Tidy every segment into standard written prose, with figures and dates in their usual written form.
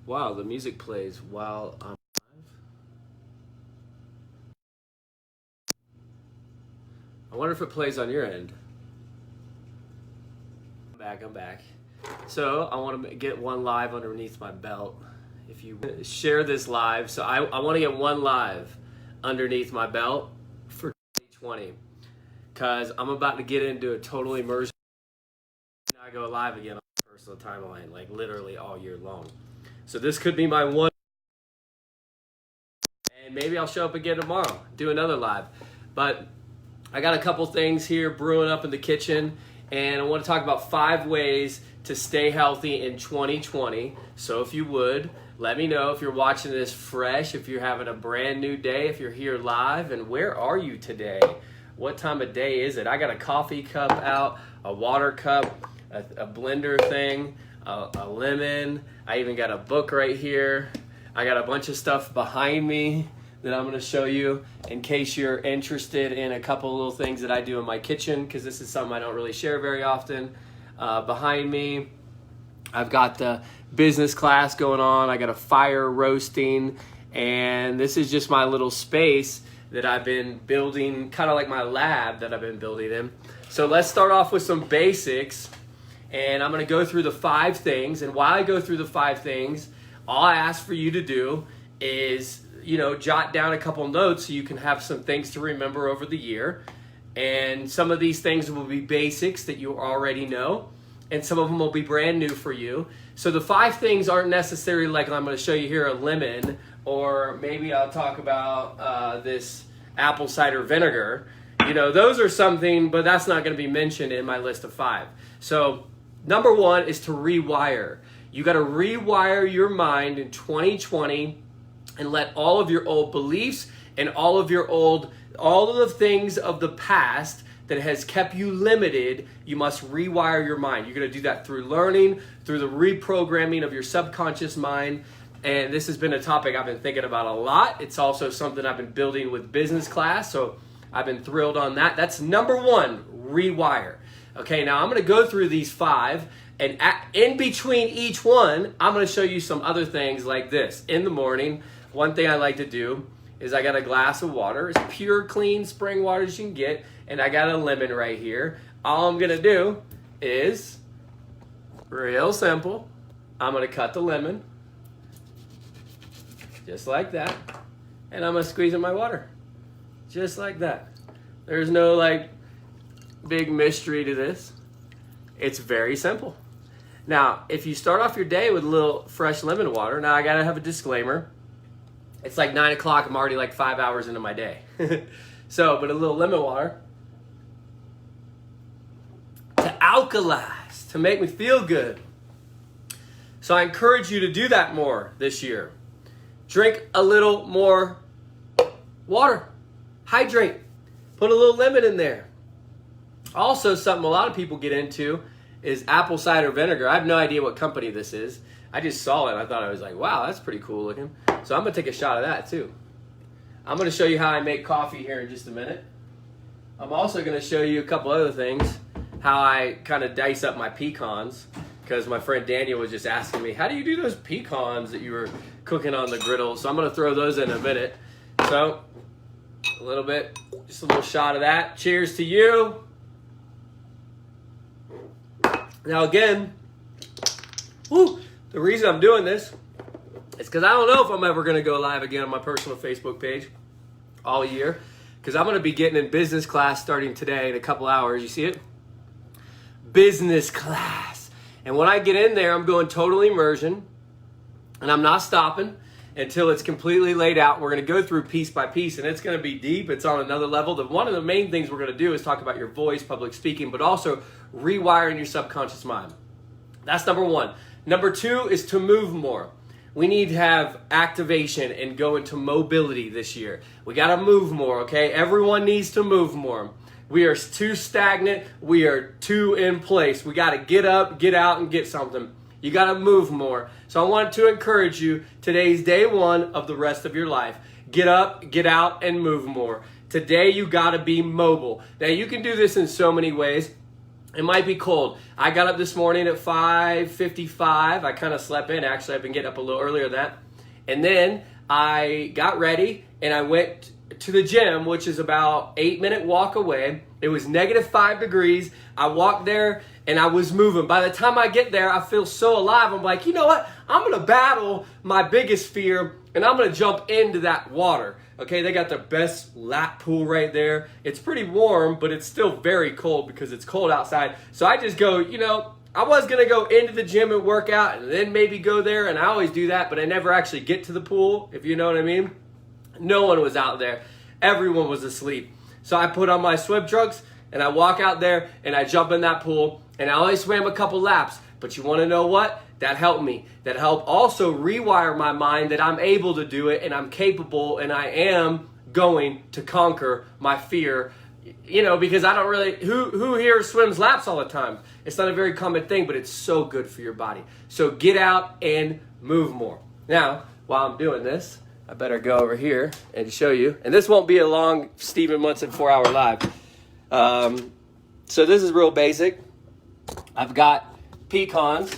Wow, the music plays while I'm live. I wonder if it plays on your end. I'm back. So I want to get one live underneath my belt. If you share this live, so I want to get one live underneath my belt for 2020 because I'm about to get into a total immersion. I go live again on my personal timeline, like literally all year long. So this could be my one, and maybe I'll show up again tomorrow, do another live. But I got a couple things here brewing up in the kitchen, and I want to talk about 5 ways to stay healthy in 2020. So if you would, let me know if you're watching this fresh, if you're having a brand new day, if you're here live, and where are you today? What time of day is it? I got a coffee cup out, a water cup, a blender thing, a lemon. I even got a book right here. I got a bunch of stuff behind me that I'm going to show you in case you're interested in a couple little things that I do in my kitchen, because this is something I don't really share very often. Behind me, I've got the business class going on. I got a fire roasting, and this is just my little space that I've been building, kind of like my lab that I've been building in. So let's start off with some basics, and I'm going to go through the 5 things. And while I go through the 5 things, all I ask for you to do is, jot down a couple notes so you can have some things to remember over the year. And some of these things will be basics that you already know, and some of them will be brand new for you. So the 5 things aren't necessarily like I'm going to show you here a lemon, or maybe I'll talk about this apple cider vinegar. Those are something, but that's not going to be mentioned in my list of 5. So number 1 is to rewire. You got to rewire your mind in 2020 and let all of your old beliefs and all of the things of the past that has kept you limited, you must rewire your mind. You're going to do that through learning, through the reprogramming of your subconscious mind. And this has been a topic I've been thinking about a lot. It's also something I've been building with business class, so I've been thrilled on that. That's number 1, rewire. Okay, now I'm going to go through these 5, and in between each one, I'm going to show you some other things like this. In the morning, one thing I like to do is I got a glass of water. It's pure, clean spring water as you can get, and I got a lemon right here. All I'm going to do is, real simple, I'm going to cut the lemon, just like that, and I'm going to squeeze in my water, just like that. There's no big mystery to this. It's very simple. Now, if you start off your day with a little fresh lemon water, now I got to have a disclaimer. It's like 9 o'clock, I'm already 5 hours into my day. But a little lemon water to alkalize, to make me feel good. So I encourage you to do that more this year. Drink a little more water. Hydrate. Put a little lemon in there. Also, something a lot of people get into is apple cider vinegar. I have no idea what company this is. I just saw it and I thought, I was like, wow, that's pretty cool looking. So I'm going to take a shot of that too. I'm going to show you how I make coffee here in just a minute. I'm also going to show you a couple other things, how I kind of dice up my pecans, because my friend Daniel was just asking me, how do you do those pecans that you were cooking on the griddle? So I'm going to throw those in a minute. So a little bit, just a little shot of that. Cheers to you. Now again, the reason I'm doing this is because I don't know if I'm ever going to go live again on my personal Facebook page all year, because I'm going to be getting in business class starting today in a couple hours. You see it? Business class. And when I get in there, I'm going total immersion, and I'm not stopping until it's completely laid out. We're going to go through piece by piece, and it's going to be deep. It's on another level. One of the main things we're going to do is talk about your voice, public speaking, but also rewiring your subconscious mind. That's number 1. Number 2 is to move more. We need to have activation and go into mobility this year. We got to move more, okay? Everyone needs to move more. We are too stagnant. We are too in place. We got to get up, get out, and get something. You got to move more. So I want to encourage you, today's day 1 of the rest of your life. Get up, get out, and move more. Today you got to be mobile. Now you can do this in so many ways. It might be cold. I got up this morning at 5:55. I kind of slept in. Actually, I've been getting up a little earlier than that. And then I got ready and I went to the gym, which is about 8-minute walk away. It was -5 degrees. I walked there and I was moving. By the time I get there, I feel so alive. I'm like, you know what? I'm going to battle my biggest fear and I'm going to jump into that water. Okay, they got the best lap pool right there. It's pretty warm, but it's still very cold because it's cold outside. So I just go, I was going to go into the gym and work out and then maybe go there. And I always do that, but I never actually get to the pool, if you know what I mean. No one was out there. Everyone was asleep. So I put on my swim trunks and I walk out there and I jump in that pool. And I only swam a couple laps. But you want to know what? That helped me. That helped also rewire my mind that I'm able to do it and I'm capable and I am going to conquer my fear. Because I don't really, who here swims laps all the time? It's not a very common thing, but it's so good for your body. So get out and move more. Now, while I'm doing this, I better go over here and show you. And this won't be a long Stephen Munson 4-hour live. So this is real basic. I've got pecans.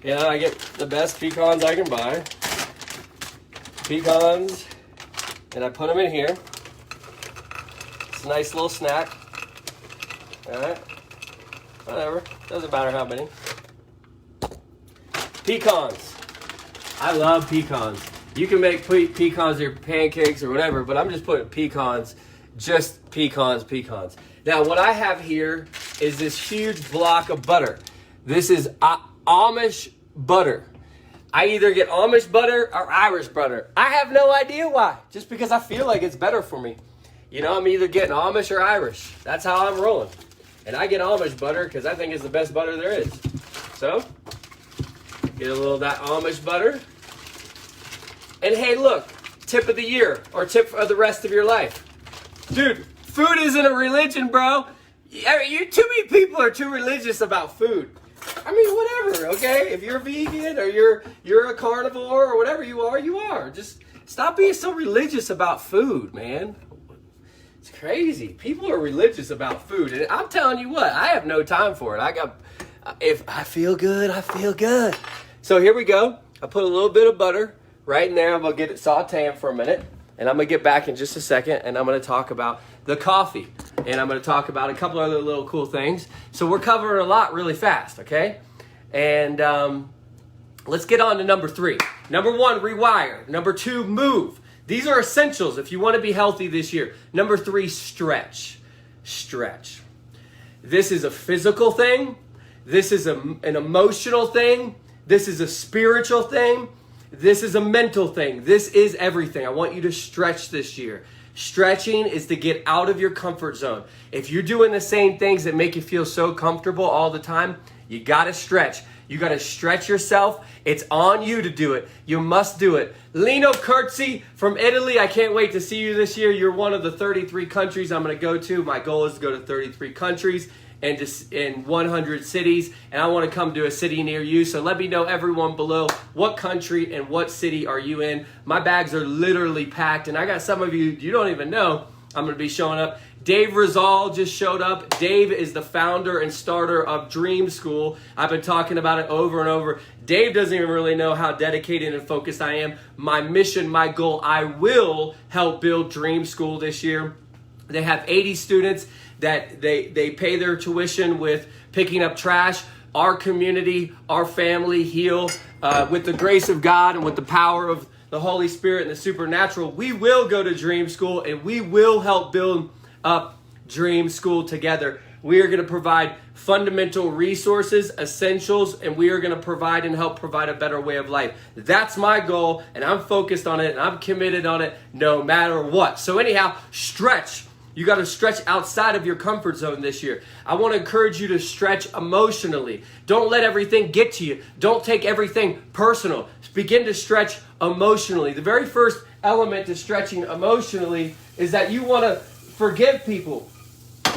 I get the best pecans I can buy. Pecans. And I put them in here. It's a nice little snack. Alright. Whatever. Doesn't matter how many. Pecans. I love pecans. You can make pecans or pancakes or whatever, but I'm just putting pecans. Just pecans. Now, what I have here is this huge block of butter. This is Amish butter. I either get Amish butter or Irish butter. I have no idea why. Just because I feel like it's better for me. I'm either getting Amish or Irish. That's how I'm rolling. And I get Amish butter because I think it's the best butter there is. So, get a little of that Amish butter. And hey, look, tip of the year or tip of the rest of your life. Dude, food isn't a religion, bro. Too many people are too religious about food. I mean, whatever, okay? If you're vegan or you're a carnivore or whatever you are. Just stop being so religious about food, man. It's crazy. People are religious about food. And I'm telling you what, I have no time for it. If I feel good, I feel good. So here we go. I put a little bit of butter right in there. I'm going to get it sauteing for a minute. And I'm going to get back in just a second. And I'm going to talk about the coffee. And I'm going to talk about a couple other little cool things. So we're covering a lot really fast, okay? And let's get on to number 3. Number 1, rewire. Number 2, move. These are essentials if you want to be healthy this year. Number 3, stretch. Stretch. This is a physical thing. This is an emotional thing. This is a spiritual thing. This is a mental thing. This is everything. I want you to stretch this year. Stretching is to get out of your comfort zone. If you're doing the same things that make you feel so comfortable all the time, you got to stretch. You got to stretch yourself. It's on you to do it. You must do it. Lino Curzi from Italy. I can't wait to see you this year. You're one of the 33 countries I'm going to go to. My goal is to go to 33 countries and just in 100 cities. And I want to come to a city near you. So let me know, everyone below, what country and what city are you in? My bags are literally packed. And I got some of you don't even know I'm going to be showing up. Dave Rizal just showed up. Dave is the founder and starter of Dream School. I've been talking about it over and over. Dave doesn't even really know how dedicated and focused I am. My mission, my goal, I will help build Dream School this year. They have 80 students that they pay their tuition with picking up trash. Our community, our family heal with the grace of God and with the power of the Holy Spirit and the supernatural. We will go to Dream School and we will help build up Dream School together. We are going to provide fundamental resources, essentials, and we are going to provide and help provide a better way of life. That's my goal, and I'm focused on it, and I'm committed on it no matter what. So anyhow, stretch. You got to stretch outside of your comfort zone this year. I want to encourage you to stretch emotionally. Don't let everything get to you. Don't take everything personal. Begin to stretch emotionally. The very first element to stretching emotionally is that you want to forgive people.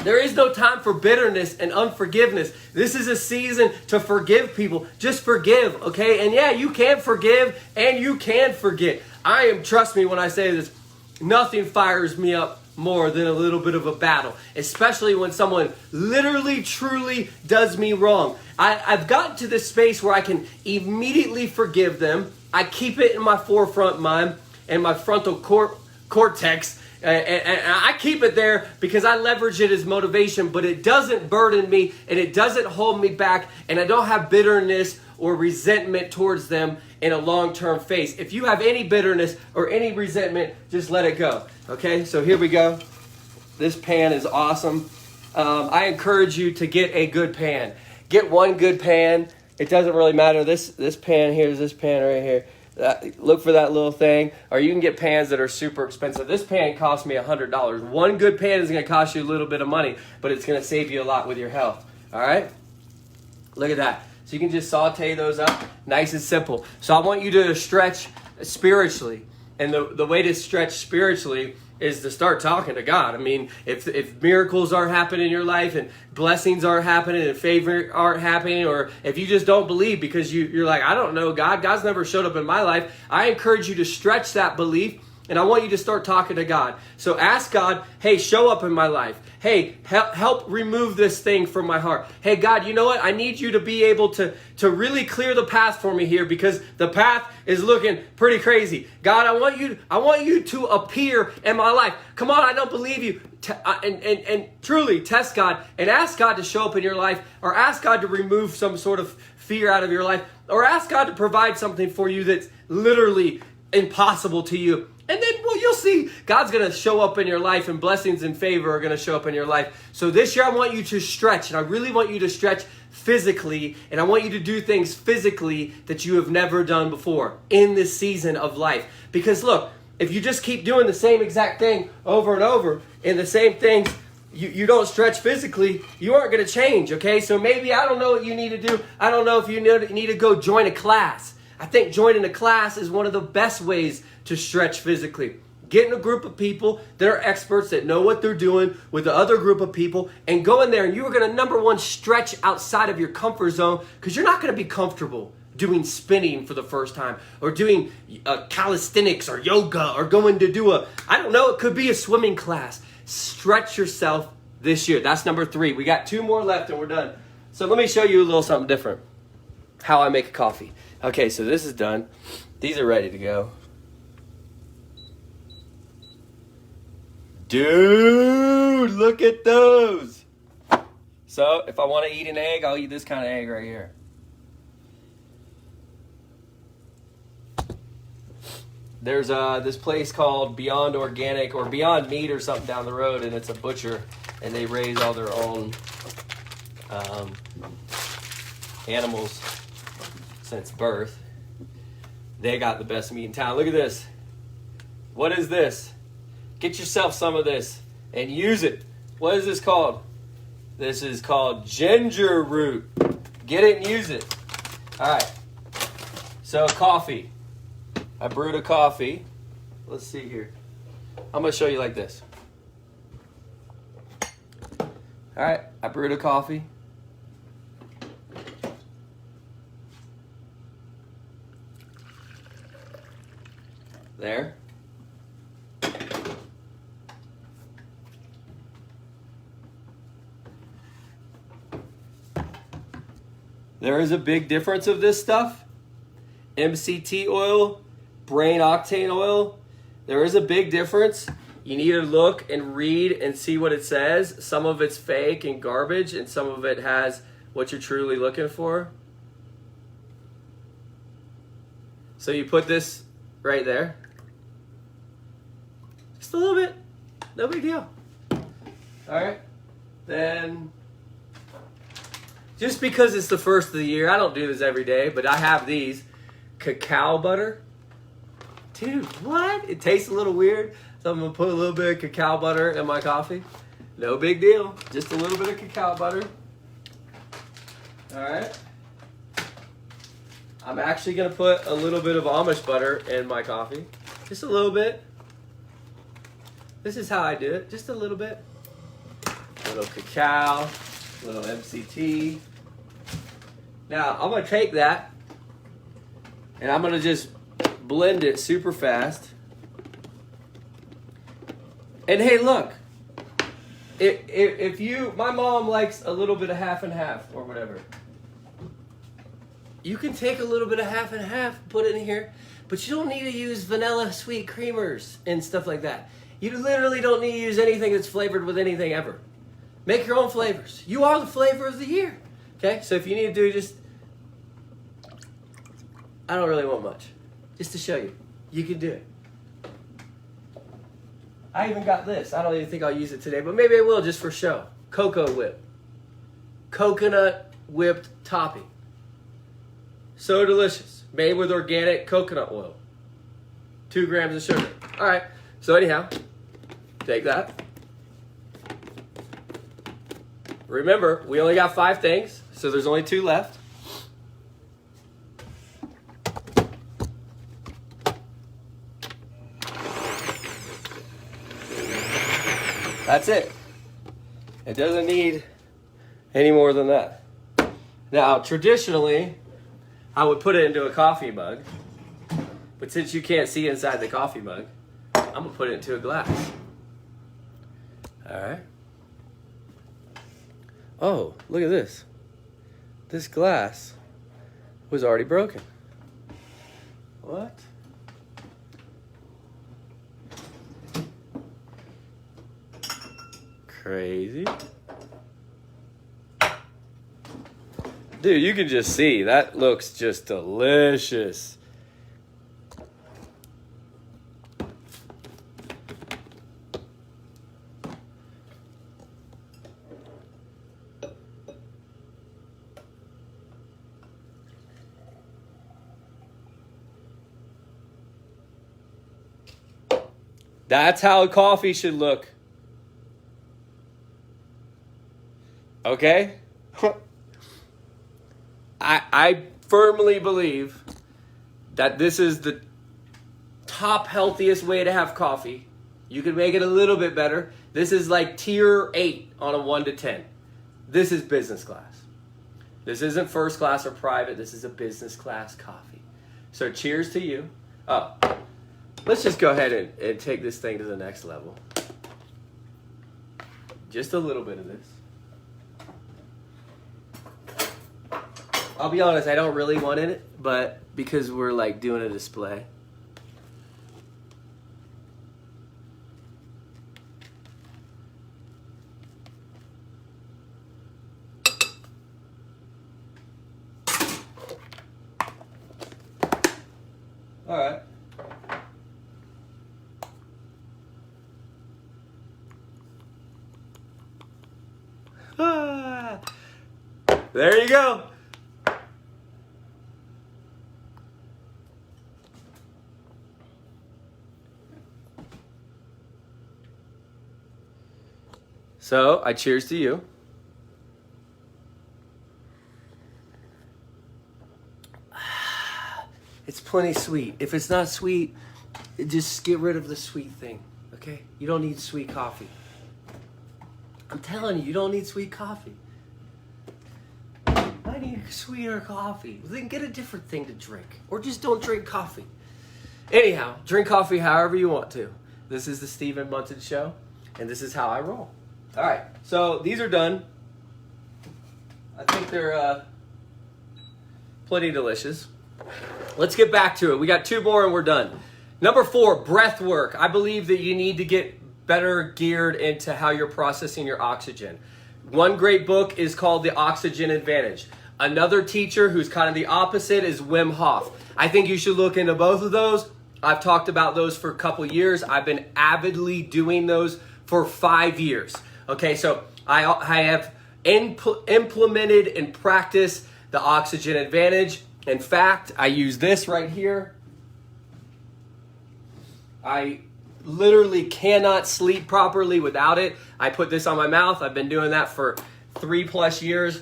There is no time for bitterness and unforgiveness. This is a season to forgive people. Just forgive, okay? And yeah, you can forgive and you can forget. Trust me when I say this, nothing fires me up more than a little bit of a battle, especially when someone literally, truly does me wrong. I've gotten to this space where I can immediately forgive them. I keep it in my forefront mind and my frontal cortex, and I keep it there because I leverage it as motivation, but it doesn't burden me and it doesn't hold me back, and I don't have bitterness or resentment towards them in a long-term phase. If you have any bitterness or any resentment, just let it go. Okay, so here we go. This pan is awesome. I encourage you to get a good pan. Get one good pan. It doesn't really matter. This pan here is this pan right here. Look for that little thing. Or you can get pans that are super expensive. This pan cost me $100. One good pan is going to cost you a little bit of money, but it's going to save you a lot with your health. All right? Look at that. So you can just saute those up, nice and simple. So I want you to stretch spiritually. And the way to stretch spiritually is to start talking to God. I mean, if miracles aren't happening in your life and blessings aren't happening and favor aren't happening, or if you just don't believe because you're like, I don't know God, God's never showed up in my life, I encourage you to stretch that belief, and I want you to start talking to God. So ask God, hey, show up in my life. Hey, help remove this thing from my heart. Hey, God, you know what? I need you to be able to really clear the path for me here because the path is looking pretty crazy. God, I want you to appear in my life. Come on, I don't believe you. And truly test God and ask God to show up in your life, or ask God to remove some sort of fear out of your life, or ask God to provide something for you that's literally impossible to you. And then, well, you'll see God's going to show up in your life, and blessings and favor are going to show up in your life. So this year I want you to stretch, and I really want you to stretch physically, and I want you to do things physically that you have never done before in this season of life. Because look, if you just keep doing the same exact thing over and over and the same things, you don't stretch physically, you aren't going to change, okay? So maybe, I don't know what you need to do. I don't know if you need to go join a class. I think joining a class is one of the best ways to stretch physically. Get in a group of people that are experts, that know what they're doing, with the other group of people, and go in there, and you are going to, number one, stretch outside of your comfort zone, because you're not going to be comfortable doing spinning for the first time, or doing calisthenics or yoga, or going to do it could be a swimming class. Stretch yourself this year. That's number 3. We got 2 more left and we're done. So let me show you a little something different. How I make a coffee. Okay, so this is done. These are ready to go. Dude, look at those. So if I want to eat an egg, I'll eat this kind of egg right here. There's this place called Beyond Organic or Beyond Meat or something down the road, and it's a butcher, and they raise all their own animals since birth. They got the best meat in town. Look at this. What is this? Get yourself some of this and use it. What is this called? This is called ginger root. Get it and use it. All right. So coffee. I brewed a coffee. Let's see here. I'm going to show you like this. All right. I brewed a coffee. There. There is a big difference of this stuff. MCT oil, brain octane oil. There is a big difference. You need to look and read and see what it says. Some of it's fake and garbage, and some of it has what you're truly looking for. So you put this right there. Just a little bit. No big deal. All right. Then, just because it's the first of the year, I don't do this every day, but I have these. Cacao butter. Dude, what? It tastes a little weird, so I'm going to put a little bit of cacao butter in my coffee. No big deal. Just a little bit of cacao butter. All right. I'm actually going to put a little bit of Amish butter in my coffee. Just a little bit. This is how I do it. Just a little bit. A little cacao. A little MCT. Now, I'm going to take that and I'm going to just blend it super fast. And hey, look, if you, my mom likes a little bit of half and half or whatever. You can take a little bit of half and half, put it in here, but you don't need to use vanilla sweet creamers and stuff like that. You literally don't need to use anything that's flavored with anything ever. Make your own flavors. You are the flavor of the year. Okay, so if you need to do just, I don't really want much, just to show you, you can do it. I even got this. I don't even think I'll use it today, but maybe I will just for show. Cocoa Whip. Coconut whipped topping. So delicious. Made with organic coconut oil. 2 grams of sugar. All right, so anyhow, take that. Remember, we only got 5 things, so there's only 2 left. That's it. It doesn't need any more than that. Now, traditionally, I would put it into a coffee mug, but since you can't see inside the coffee mug, I'm gonna put it into a glass. All right. Oh, look at this. This glass was already broken. What? Crazy. Dude, you can just see, that looks just delicious. That's how coffee should look. Okay? I firmly believe that this is the top healthiest way to have coffee. You can make it a little bit better. This is like tier 8 on a 1 to 10. This is business class. This isn't first class or private. This is a business class coffee. So cheers to you. Oh, let's just go ahead and take this thing to the next level. Just a little bit of this. I'll be honest, I don't really want it, but because we're like doing a display. All right. Ah, there you go. So, I cheers to you. It's plenty sweet. If it's not sweet, just get rid of the sweet thing, okay? You don't need sweet coffee. I'm telling you, you don't need sweet coffee. I need sweeter coffee. Then get a different thing to drink. Or just don't drink coffee. Anyhow, drink coffee however you want to. This is the Stephen Munson Show, and this is how I roll. All right, so these are done. I think they're plenty delicious. Let's get back to it. We got 2 more and we're done. Number 4, breath work. I believe that you need to get better geared into how you're processing your oxygen. One great book is called The Oxygen Advantage. Another teacher who's kind of the opposite is Wim Hof. I think you should look into both of those. I've talked about those for a couple years. I've been avidly doing those for 5 years. Okay, so I have implemented and practiced the Oxygen Advantage. In fact, I use this right here. I literally cannot sleep properly without it. I put this on my mouth. I've been doing that for 3+ years.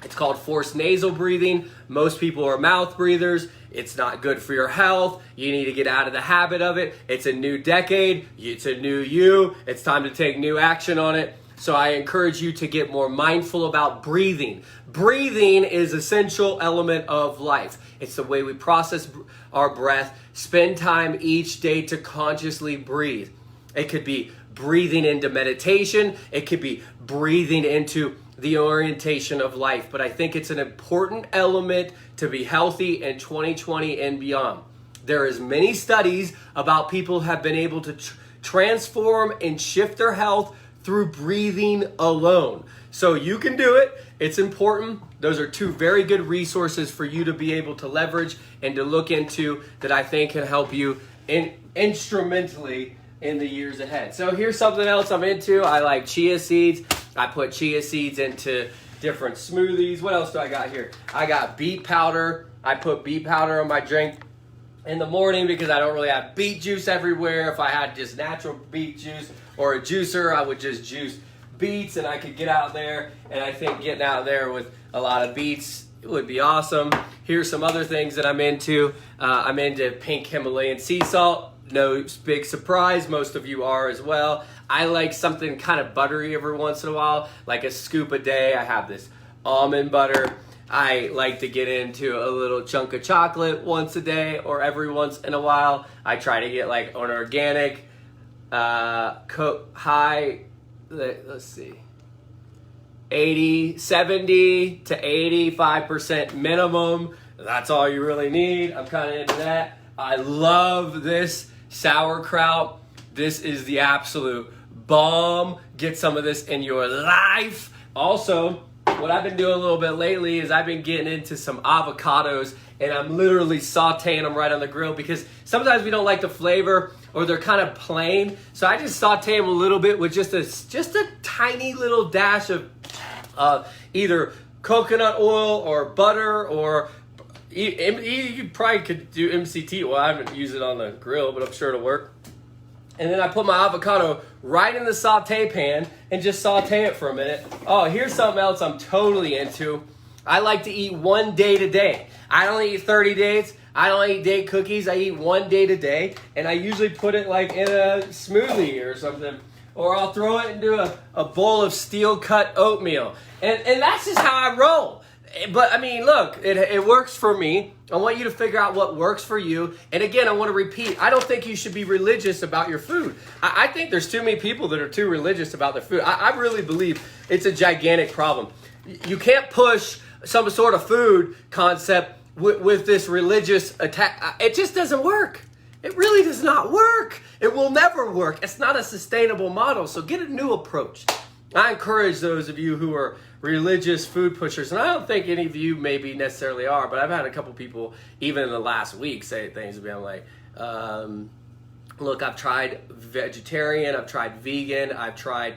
It's called forced nasal breathing. Most people are mouth breathers. It's not good for your health. You need to get out of the habit of it. It's a new decade. It's a new you. It's time to take new action on it. So I encourage you to get more mindful about breathing. Breathing is an essential element of life. It's the way we process our breath. Spend time each day to consciously breathe. It could be breathing into meditation. It could be breathing into the orientation of life. But I think it's an important element to be healthy in 2020 and beyond. There is many studies about people who have been able to transform and shift their health through breathing alone. So you can do it. It's important. Those are two very good resources for you to be able to leverage and to look into that I think can help you instrumentally in the years ahead. So here's something else I'm into. I like chia seeds. I put chia seeds into different smoothies. What else do I got here? I got beet powder. I put beet powder on my drink in the morning because I don't really have beet juice everywhere. If I had just natural beet juice or a juicer, I would just juice beets and I could get out there. And I think getting out there with a lot of beets would be awesome. Here's some other things that I'm into. I'm into pink Himalayan sea salt. No big surprise, most of you are as well. I like something kind of buttery every once in a while, like a scoop a day. I have this almond butter. I like to get into a little chunk of chocolate once a day or every once in a while. I try to get like an organic, high, let's see, 70 to 85% minimum. That's all you really need. I'm kind of into that. I love this sauerkraut. This is the absolute bomb. Get some of this in your life. Also, what I've been doing a little bit lately is I've been getting into some avocados and I'm literally sauteing them right on the grill because sometimes we don't like the flavor or they're kind of plain. So I just saute them a little bit with just a tiny little dash of either coconut oil or butter, or you probably could do MCT oil. I haven't used it on the grill, but I'm sure it'll work. And then I put my avocado right in the saute pan and just saute it for a minute. Oh, here's something else I'm totally into. I like to eat one day to day. I don't eat 30 days. I don't eat day cookies. I eat one day to day. And I usually put it like in a smoothie or something. Or I'll throw it into a bowl of steel cut oatmeal. And that's just how I roll. But I mean, look, it works for me. I want you to figure out what works for you. And again, I want to repeat, I don't think you should be religious about your food. I think there's too many people that are too religious about their food. I really believe it's a gigantic problem. You can't push some sort of food concept with this religious attack. It just doesn't work. It really does not work. It will never work. It's not a sustainable model. So get a new approach. I encourage those of you who are religious food pushers, and I don't think any of you maybe necessarily are, but I've had a couple people, even in the last week, say things to me. I'm like, look, I've tried vegetarian, I've tried vegan, I've tried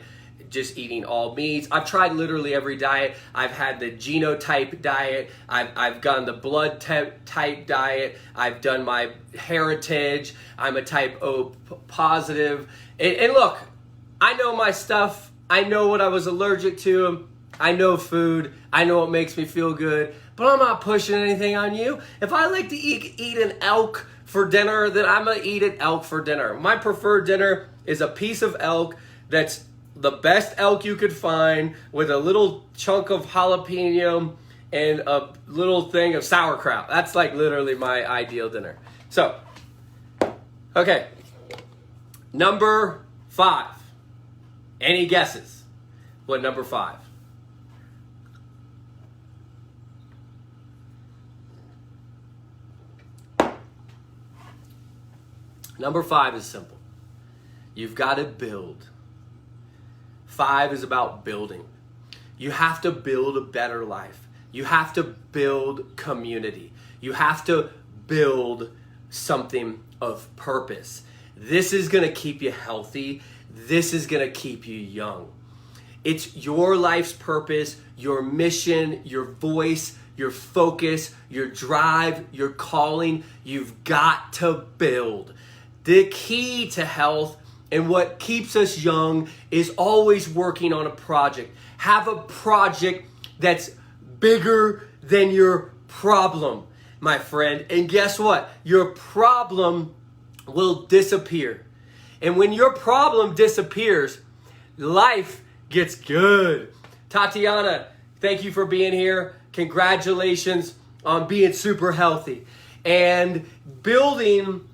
just eating all meats. I've tried literally every diet. I've had the genotype diet. I've gone the blood type diet. I've done my heritage. I'm a type O positive. And look, I know my stuff. I know what I was allergic to. I know food. I know what makes me feel good. But I'm not pushing anything on you. If I like to eat an elk for dinner, then I'm going to eat an elk for dinner. My preferred dinner is a piece of elk that's the best elk you could find with a little chunk of jalapeno and a little thing of sauerkraut. That's like literally my ideal dinner. So, okay. Number 5. Any guesses? What number 5? Number 5 is simple. You've got to build. 5 is about building. You have to build a better life. You have to build community. You have to build something of purpose. This is going to keep you healthy. This is going to keep you young. It's your life's purpose, your mission, your voice, your focus, your drive, your calling. You've got to build. The key to health and what keeps us young is always working on a project. Have a project that's bigger than your problem, my friend. And guess what? Your problem will disappear. And when your problem disappears, life gets good. Tatiana, thank you for being here. Congratulations on being super healthy. And building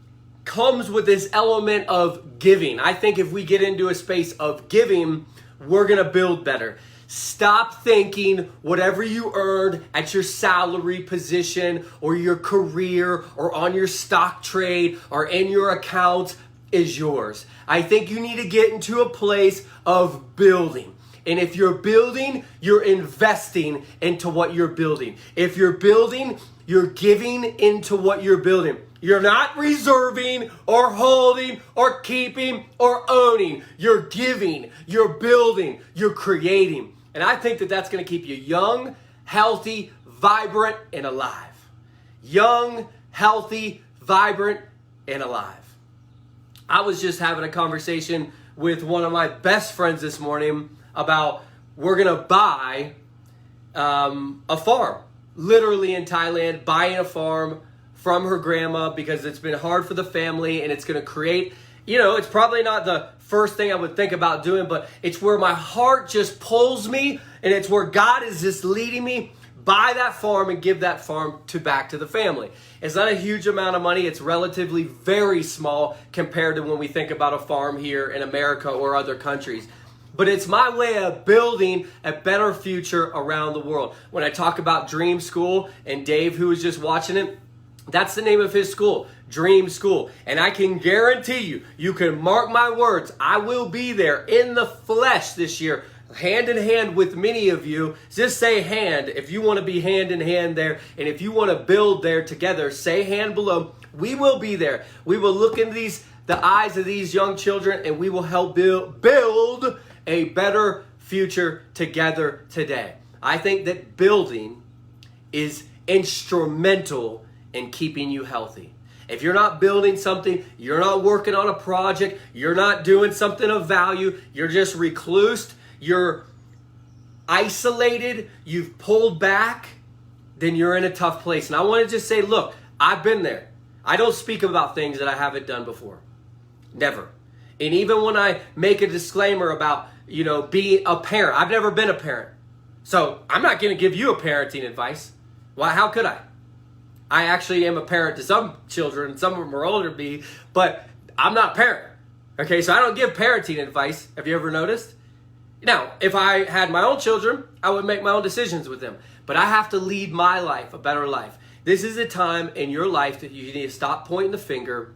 comes with this element of giving. I think if we get into a space of giving, we're going to build better. Stop thinking whatever you earned at your salary position or your career or on your stock trade or in your account is yours. I think you need to get into a place of building. And if you're building, you're investing into what you're building. If you're building, you're giving into what you're building. You're not reserving or holding or keeping or owning. You're giving, you're building, you're creating. And I think that that's going to keep you young, healthy, vibrant, and alive. Young, healthy, vibrant, and alive. I was just having a conversation with one of my best friends this morning about we're going to buy a farm. Literally in Thailand, buying a farm from her grandma because it's been hard for the family and it's going to create, it's probably not the first thing I would think about doing, but it's where my heart just pulls me and it's where God is just leading me. Buy that farm and give that farm back to the family. It's not a huge amount of money. It's relatively very small compared to when we think about a farm here in America or other countries. But it's my way of building a better future around the world. When I talk about Dream School, and Dave, who was just watching it, that's the name of his school, Dream School. And I can guarantee you, you can mark my words, I will be there in the flesh this year, hand in hand with many of you. Just say hand if you want to be hand in hand there. And if you want to build there together, say hand below. We will be there. We will look into the eyes of these young children and we will help build a better future together today. I think that building is instrumental in keeping you healthy. If you're not building something, you're not working on a project, you're not doing something of value, you're just reclused, you're isolated, you've pulled back, then you're in a tough place. And I want to just say, look, I've been there. I don't speak about things that I haven't done before. Never. And even when I make a disclaimer about, being a parent, I've never been a parent. So I'm not going to give you a parenting advice. Why? How could I? I actually am a parent to some children. Some of them are older than me, but I'm not a parent. Okay, so I don't give parenting advice. Have you ever noticed? Now, if I had my own children, I would make my own decisions with them. But I have to lead my life, a better life. This is a time in your life that you need to stop pointing the finger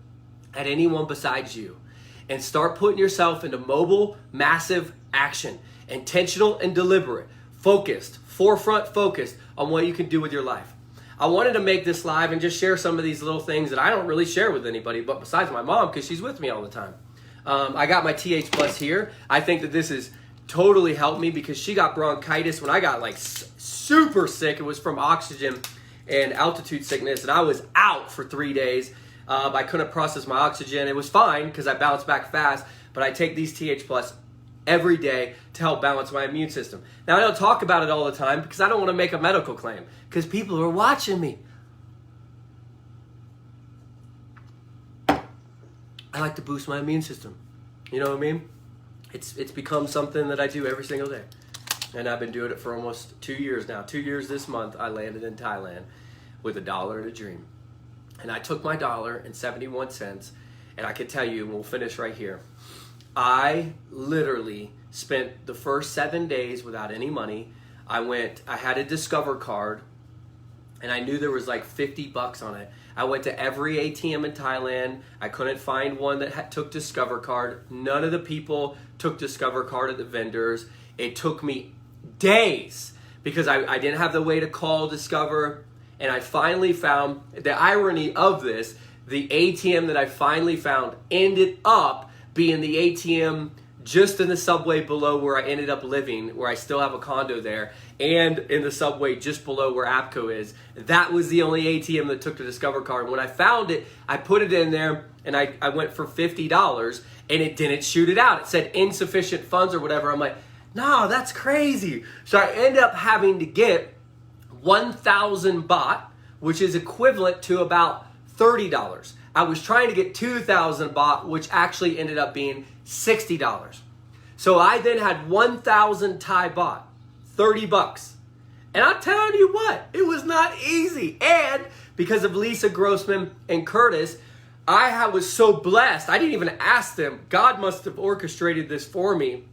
at anyone besides you and start putting yourself into mobile, massive action, intentional and deliberate, focused, forefront focused on what you can do with your life. I wanted to make this live and just share some of these little things that I don't really share with anybody, but besides my mom, because she's with me all the time. I got my TH Plus here. I think that this has totally helped me because she got bronchitis when I got super sick. It was from oxygen and altitude sickness, and I was out for 3 days. I couldn't process my oxygen. It was fine because I bounced back fast, but I take these TH Plus every day to help balance my immune system. Now, I don't talk about it all the time because I don't want to make a medical claim because people are watching me. I like to boost my immune system. You know what I mean? It's become something that I do every single day. And I've been doing it for almost 2 years now. 2 years this month, I landed in Thailand with $1 and a dream. And I took my $1.71, and I can tell you, and we'll finish right here, I literally spent the first 7 days without any money. I had a Discover card, and I knew there was $50 on it. I went to every ATM in Thailand. I couldn't find one that took Discover card. None of the people took Discover card at the vendors. It took me days because I didn't have the way to call Discover. And I finally found, the irony of this, the ATM that I finally found ended up being the ATM just in the subway below where I ended up living, where I still have a condo there, and in the subway just below where APCO is. That was the only ATM that took the Discover card. And when I found it, I put it in there, and I went for $50, and it didn't shoot it out. It said insufficient funds or whatever. I'm like, no, that's crazy. So I end up having to get 1,000 baht, which is equivalent to about $30. I was trying to get 2,000 baht, which actually ended up being $60. So I then had 1,000 Thai baht, $30. And I'm telling you what, it was not easy. And because of Lisa Grossman and Curtis, was so blessed. I didn't even ask them. God must have orchestrated this for me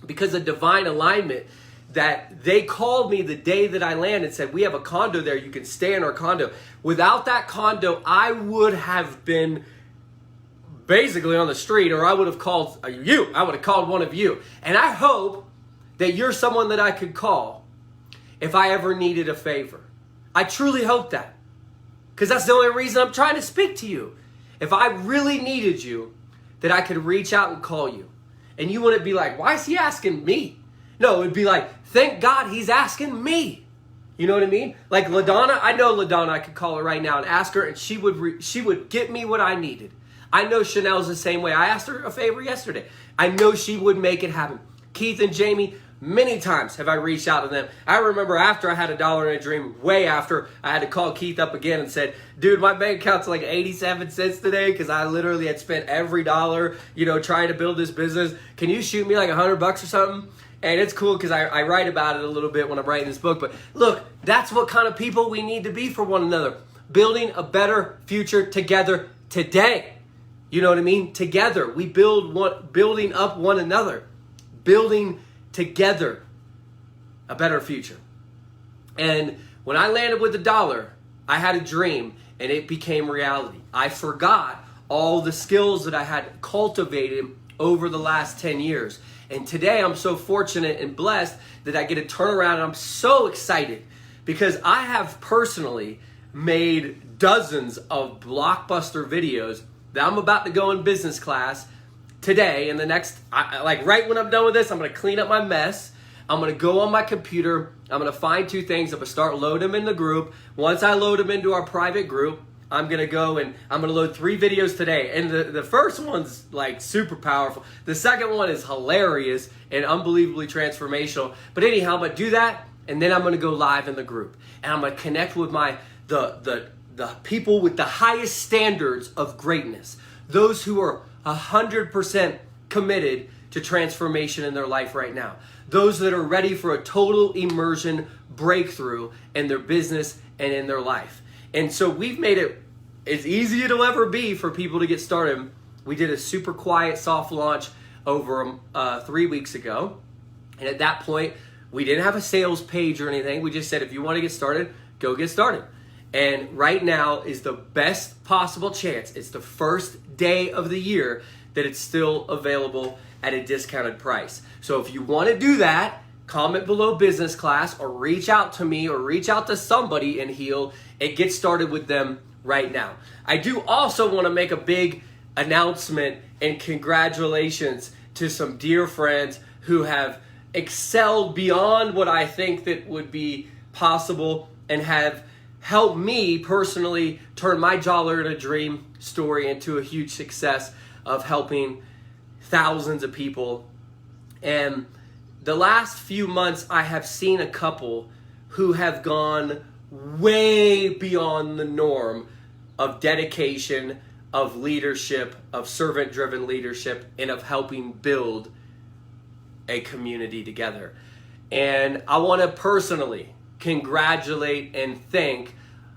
because of divine alignment, that they called me the day that I landed and said, we have a condo there. You can stay in our condo. Without that condo, I would have been basically on the street, or I would have called you. I would have called one of you. And I hope that you're someone that I could call if I ever needed a favor. I truly hope that, because that's the only reason I'm trying to speak to you. If I really needed you, that I could reach out and call you. And you wouldn't be like, why is he asking me? No, it would be like, thank God he's asking me. You know what I mean? Like LaDonna, I know LaDonna, I could call her right now and ask her, and she would get me what I needed. I know Chanel's the same way. I asked her a favor yesterday. I know she would make it happen. Keith and Jamie, many times have I reached out to them. I remember after I had $1 in a dream, way after, I had to call Keith up again and said, dude, my bank account's like 87 cents today because I literally had spent every dollar, trying to build this business. Can you shoot me like $100 or something? And it's cool because I write about it a little bit when I'm writing this book. But look, that's what kind of people we need to be for one another. Building a better future together today. You know what I mean? Together. We building up one another. Building together a better future. And when I landed with $1, I had a dream and it became reality. I forgot all the skills that I had cultivated over the last 10 years. And today I'm so fortunate and blessed that I get to turn around, and I'm so excited because I have personally made dozens of blockbuster videos that I'm about to go in business class today. In the next, right when I'm done with this, I'm going to clean up my mess. I'm going to go on my computer. I'm going to find 2 things. I'm going to start loading them in the group. Once I load them into our private group, I'm going to go and I'm going to load 3 videos today. And the first one's like super powerful. The second one is hilarious and unbelievably transformational. But anyhow, I'm going to do that, and then I'm going to go live in the group. And I'm going to connect with the people with the highest standards of greatness. Those who are 100% committed to transformation in their life right now. Those that are ready for a total immersion breakthrough in their business and in their life. And so we've made it as easy as it'll ever be for people to get started. We did a super quiet soft launch over 3 weeks ago. And at that point, we didn't have a sales page or anything. We just said, if you want to get started, go get started. And right now is the best possible chance. It's the first day of the year that it's still available at a discounted price. So if you want to do that, comment below business class or reach out to me or reach out to somebody in Heal and get started with them right now. I do also want to make a big announcement and congratulations to some dear friends who have excelled beyond what I think that would be possible and have helped me personally turn my dollar in a dream story into a huge success of helping thousands of people. And the last few months, I have seen a couple who have gone way beyond the norm of dedication, of leadership, of servant-driven leadership, and of helping build a community together. And I want to personally congratulate and thank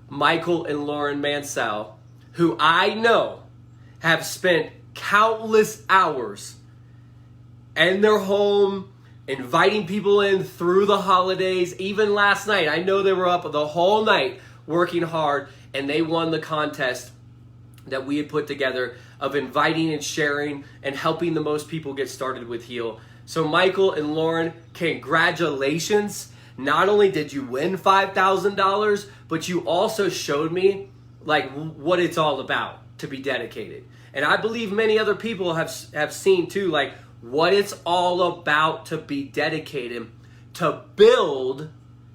Michael and Lauren Mansell, who I know have spent countless hours in their home, inviting people in through the holidays. Even last night, I know they were up the whole night working hard, and they won the contest that we had put together of inviting and sharing and helping the most people get started with Heal. So Michael and Lauren, congratulations. Not only did you win $5,000, but you also showed me like what it's all about to be dedicated. And I believe many other people have seen too, like what it's all about to be dedicated, to build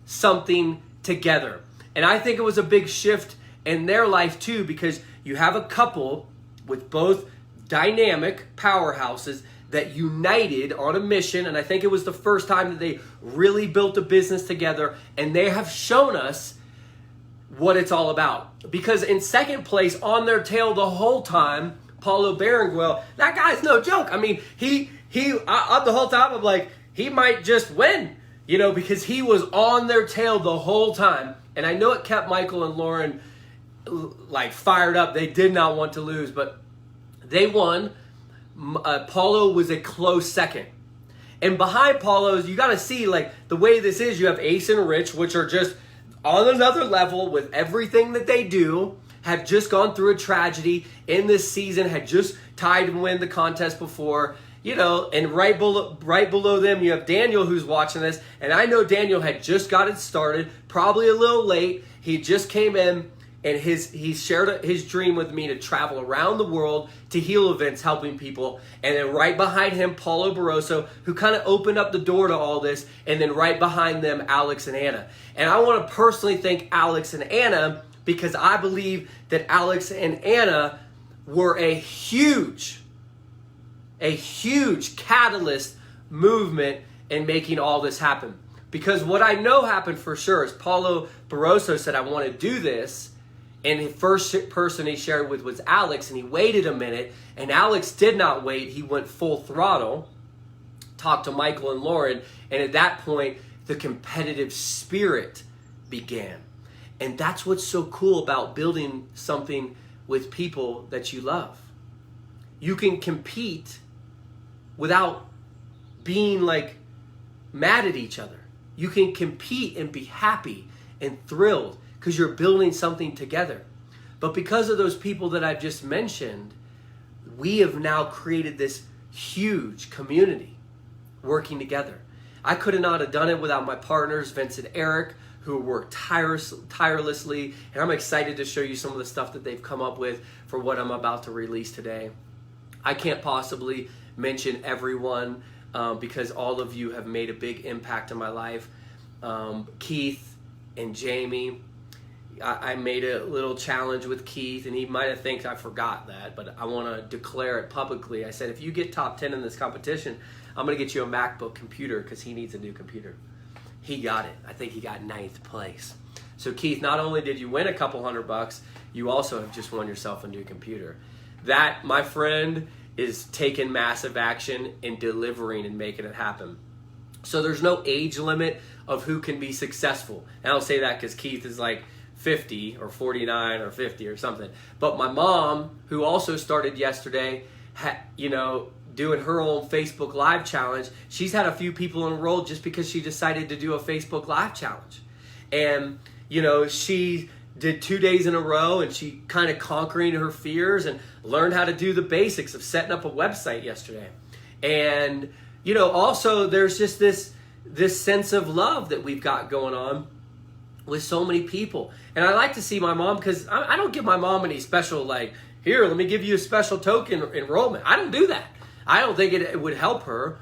something together. And I think it was a big shift in their life too, because you have a couple with both dynamic powerhouses that united on a mission. And I think it was the first time that they really built a business together, and they have shown us what it's all about. Because in second place on their tail the whole time, Paulo Berenguel, that guy's no joke. I mean, the whole time I'm like, he might just win, because he was on their tail the whole time. And I know it kept Michael and Lauren like fired up. They did not want to lose, but they won. Paulo was a close second. And behind Paulo's, you got to see like the way this is. You have Ace and Rich, which are just on another level with everything that they do. Have just gone through a tragedy in this season. Had just tied and win the contest before. You know, and right below them, you have Daniel who's watching this. And I know Daniel had just got it started, probably a little late. He just came in and he shared his dream with me to travel around the world to heal events, helping people. And then right behind him, Paulo Barroso, who kind of opened up the door to all this. And then right behind them, Alex and Anna. And I want to personally thank Alex and Anna because I believe that Alex and Anna were a huge catalyst movement in making all this happen. Because what I know happened for sure is Paulo Barroso said, I want to do this. And the first person he shared with was Alex, and he waited a minute. And Alex did not wait. He went full throttle, talked to Michael and Lauren. And at that point, the competitive spirit began. And that's what's so cool about building something with people that you love. You can compete without being like mad at each other. You can compete and be happy and thrilled because you're building something together. But because of those people that I've just mentioned, we have now created this huge community working together. I could not have done it without my partners, Vince and Eric, who work tirelessly. And I'm excited to show you some of the stuff that they've come up with for what I'm about to release today. I can't possibly mention everyone because all of you have made a big impact in my life. Keith and Jamie, I made a little challenge with Keith, and he might have think I forgot that, but I want to declare it publicly. I said, if you get top 10 in this competition, I'm going to get you a MacBook computer because he needs a new computer. He got it. I think he got 9th place. So Keith, not only did you win a couple $100, you also have just won yourself a new computer. That, my friend, is taking massive action and delivering and making it happen. So there's no age limit of who can be successful. And I don't say that because Keith is like 50 or 49 or 50 or something. But my mom, who also started yesterday, doing her own Facebook Live challenge, she's had a few people enrolled just because she decided to do a Facebook Live challenge. And, she did 2 days in a row, and she kind of conquering her fears and learned how to do the basics of setting up a website yesterday. And, also there's just this sense of love that we've got going on with so many people. And I like to see my mom, because I don't give my mom any special, like, here, let me give you a special token enrollment. I don't do that. I don't think it would help her.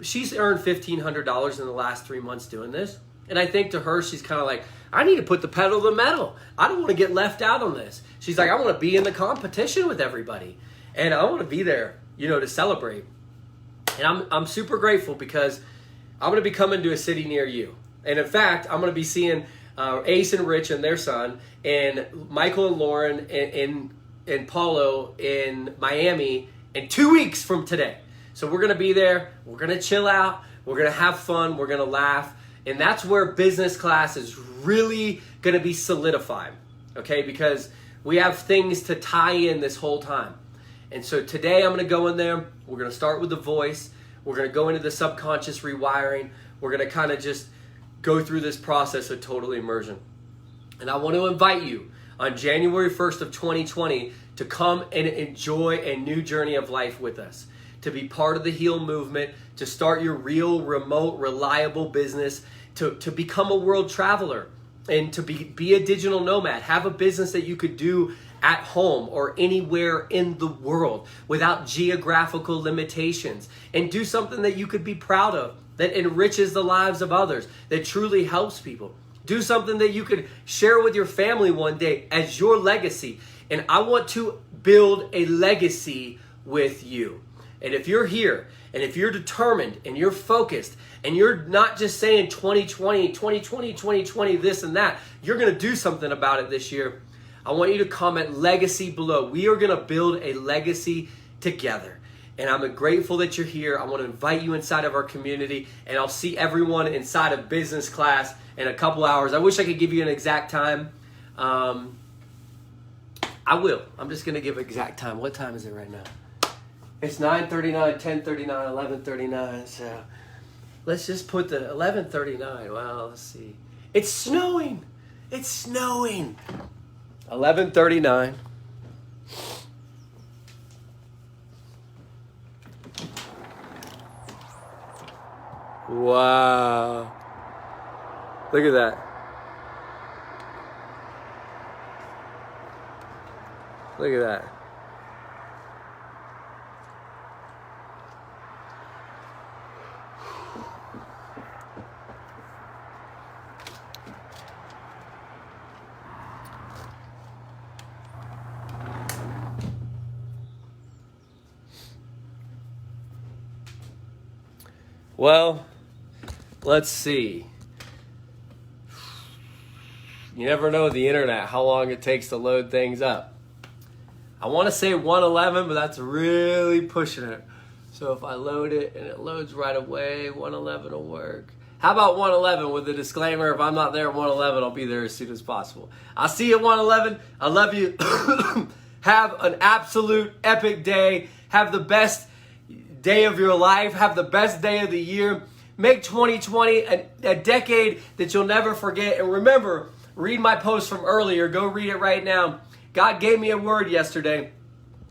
She's earned $1,500 in the last 3 months doing this. And I think to her, she's kind of like, I need to put the pedal to the metal. I don't want to get left out on this. She's like, I want to be in the competition with everybody. And I want to be there, to celebrate. And I'm super grateful because I'm going to be coming to a city near you. And in fact, I'm going to be seeing Ace and Rich and their son, and Michael and Lauren and Paulo in Miami in 2 weeks from today. So we're going to be there. We're going to chill out. We're going to have fun. We're going to laugh. And that's where business class is really going to be solidified, okay? Because we have things to tie in this whole time. And so today I'm going to go in there. We're going to start with the voice. We're going to go into the subconscious rewiring. We're going to kind of just go through this process of total immersion. And I want to invite you on January 1st of 2020 to come and enjoy a new journey of life with us, to be part of the HEAL movement, to start your real, remote, reliable business, to become a world traveler, and to be a digital nomad. Have a business that you could do at home or anywhere in the world without geographical limitations, and do something that you could be proud of, that enriches the lives of others, that truly helps people. Do something that you could share with your family one day as your legacy. And I want to build a legacy with you. And if you're here, and if you're determined, and you're focused, and you're not just saying 2020, this and that, you're going to do something about it this year, I want you to comment legacy below. We are going to build a legacy together. And I'm grateful that you're here. I want to invite you inside of our community, and I'll see everyone inside of business class in a couple hours. I wish I could give you an exact time. I will. I'm just going to give exact time. What time is it right now? It's 9:39, 10:39, 11:39. So let's just put the 11:39. Well, let's see. It's snowing. It's snowing. 11:39. Wow. Look at that. Look at that. Well, let's see. You never know the internet, how long it takes to load things up. I want to say 111, but that's really pushing it. So if I load it and it loads right away, 111 will work. How about 111 with the disclaimer, if I'm not there at 111, I'll be there as soon as possible. I'll see you at 111. I love you. Have an absolute epic day. Have the best day of your life. Have the best day of the year. Make 2020 a decade that you'll never forget. And remember, read my post from earlier. Go read it right now. God gave me a word yesterday,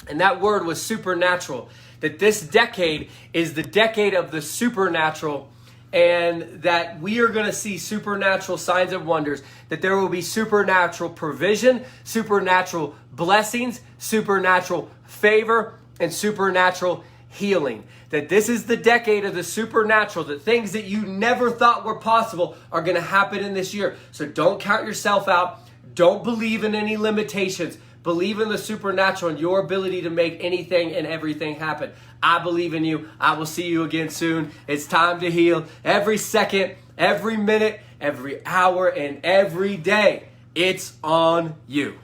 and that word was supernatural. That this decade is the decade of the supernatural, and that we are going to see supernatural signs and wonders. That there will be supernatural provision, supernatural blessings, supernatural favor, and supernatural healing. That this is the decade of the supernatural, that things that you never thought were possible are going to happen in this year. So don't count yourself out. Don't believe in any limitations. Believe in the supernatural and your ability to make anything and everything happen. I believe in you. I will see you again soon. It's time to heal every second, every minute, every hour, and every day. It's on you.